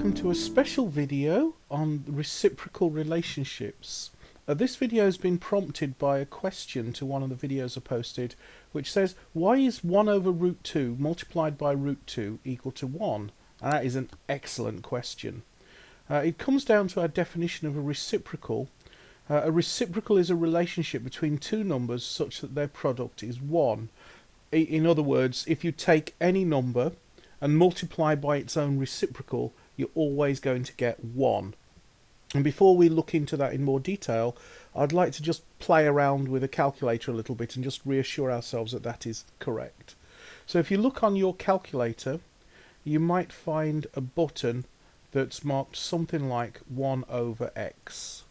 welcome to a special video on reciprocal relationships. This video has been prompted by a question to one of the videos I posted, which says, why is 1 over root 2 multiplied by root 2 equal to 1? And that is an excellent question. It comes down to our definition of a reciprocal. A reciprocal is a relationship between two numbers such that their product is 1. In other words, if you take any number and multiply by its own reciprocal, you're always going to get 1. And before we look into that in more detail, I'd like to just play around with a calculator a little bit and just reassure ourselves that that is correct. So if you look on your calculator, you might find a button that's marked something like 1 over x.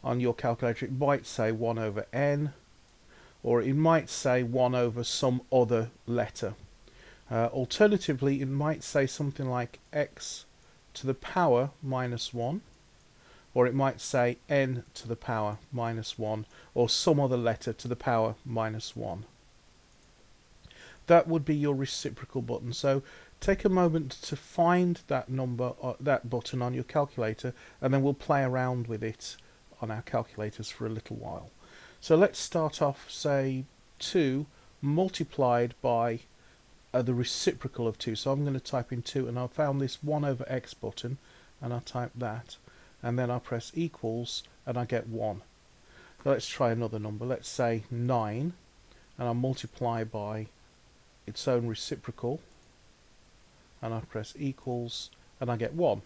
On your calculator it might say 1 over n, or it might say 1 over some other letter. Alternatively, it might say something like x to the power minus 1, or it might say n to the power minus 1, or some other letter to the power minus 1. That would be your reciprocal button. So take a moment to find that number, that button on your calculator, and then we'll play around with it on our calculators for a little while. So let's start off, say 2 multiplied by the reciprocal of 2. So I'm going to type in 2, and I found this 1 over x button, and I type that, and then I press equals, and I get 1. So let's try another number. Let's say 9, and I multiply by its own reciprocal, and I press equals, and I get 1.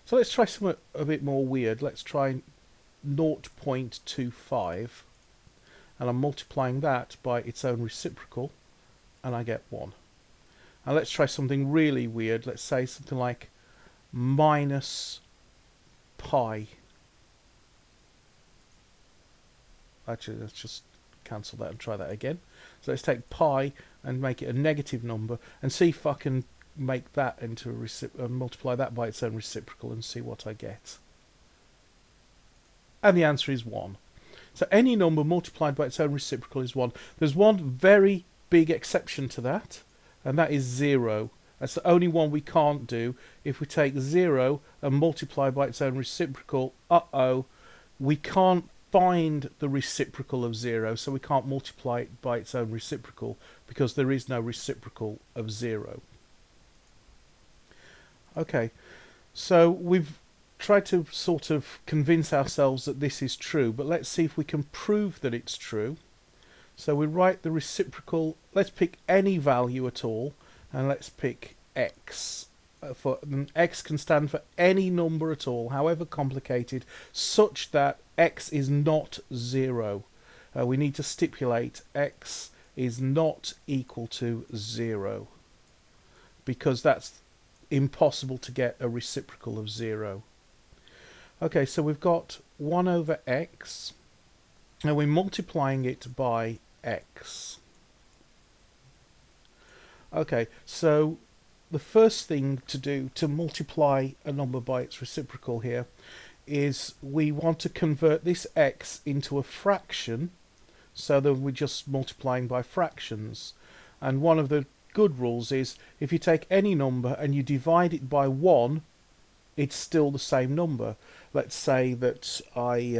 So let's try something a bit more weird. Let's try 0.25, and I'm multiplying that by its own reciprocal, and I get 1. Now let's try something really weird. Let's say something like minus pi. Actually, let's just cancel that and try that again. So let's take pi and make it a negative number and see if I can make that into a multiply that by its own reciprocal and see what I get. And the answer is 1. So any number multiplied by its own reciprocal is 1. There's one very big exception to that, and that is 0. That's the only one we can't do. If we take 0 and multiply by its own reciprocal, we can't find the reciprocal of 0, so we can't multiply it by its own reciprocal because there is no reciprocal of 0. Okay, so we've tried to sort of convince ourselves that this is true, but let's see if we can prove that it's true. So we write the reciprocal, let's pick any value at all, and let's pick x. X can stand for any number at all, however complicated, such that x is not 0. We need to stipulate x is not equal to 0, because that's impossible to get a reciprocal of 0. Okay, so we've got 1 over x, and we're multiplying it by x. Okay, so the first thing to do to multiply a number by its reciprocal here is we want to convert this x into a fraction, so that we're just multiplying by fractions. And one of the good rules is if you take any number and you divide it by 1, it's still the same number. Let's say that I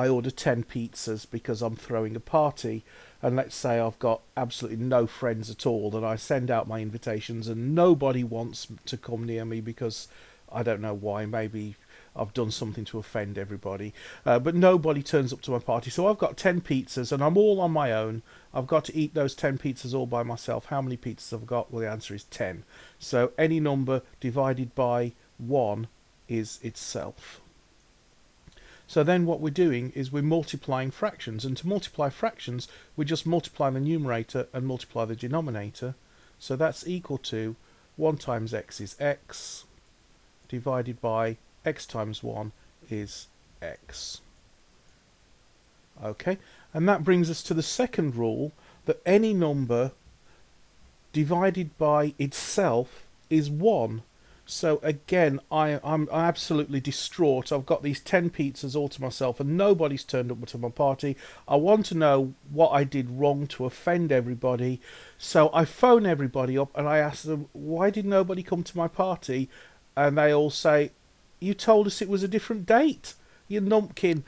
order 10 pizzas because I'm throwing a party, and let's say I've got absolutely no friends at all, and I send out my invitations and nobody wants to come near me because I don't know why, maybe I've done something to offend everybody, but nobody turns up to my party. So I've got 10 pizzas and I'm all on my own. I've got to eat those 10 pizzas all by myself. How many pizzas have I got? Well, the answer is 10. So any number divided by 1 is itself. So then what we're doing is we're multiplying fractions, and to multiply fractions we just multiply the numerator and multiply the denominator. So that's equal to 1 times x is x divided by x times 1 is x. Okay, and that brings us to the second rule, that any number divided by itself is 1. So again, I'm absolutely distraught. I've got these 10 pizzas all to myself and nobody's turned up to my party. I want to know what I did wrong to offend everybody. So I phone everybody up and I ask them, why did nobody come to my party? and they all say, you told us it was a different date, you numpkin.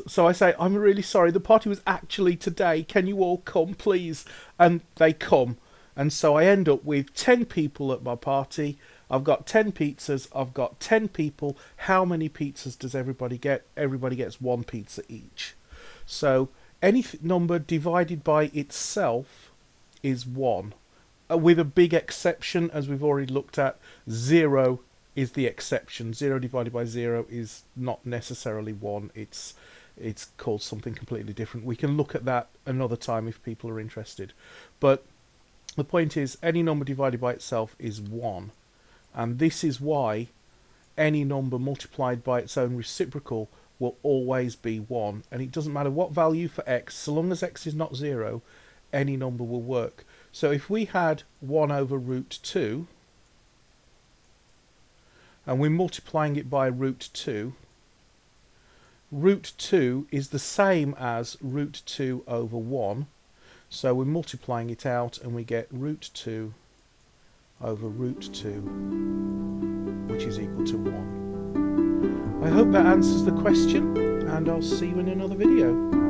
So I say, I'm really sorry, the party was actually today, can you all come please? And they come, and so I end up with 10 people at my party. I've got 10 pizzas, I've got 10 people. How many pizzas does everybody get? Everybody gets one pizza each. So any number divided by itself is 1. With a big exception, as we've already looked at, 0 is the exception. 0 divided by 0 is not necessarily 1. It's called something completely different. We can look at that another time if people are interested. But the point is, any number divided by itself is 1. And this is why any number multiplied by its own reciprocal will always be 1. And it doesn't matter what value for x, so long as x is not 0, any number will work. So if we had 1 over root 2, and we're multiplying it by root 2, root 2 is the same as root 2 over 1. So we're multiplying it out and we get root 2 over root 2, which is equal to 1. I hope that answers the question, and I'll see you in another video.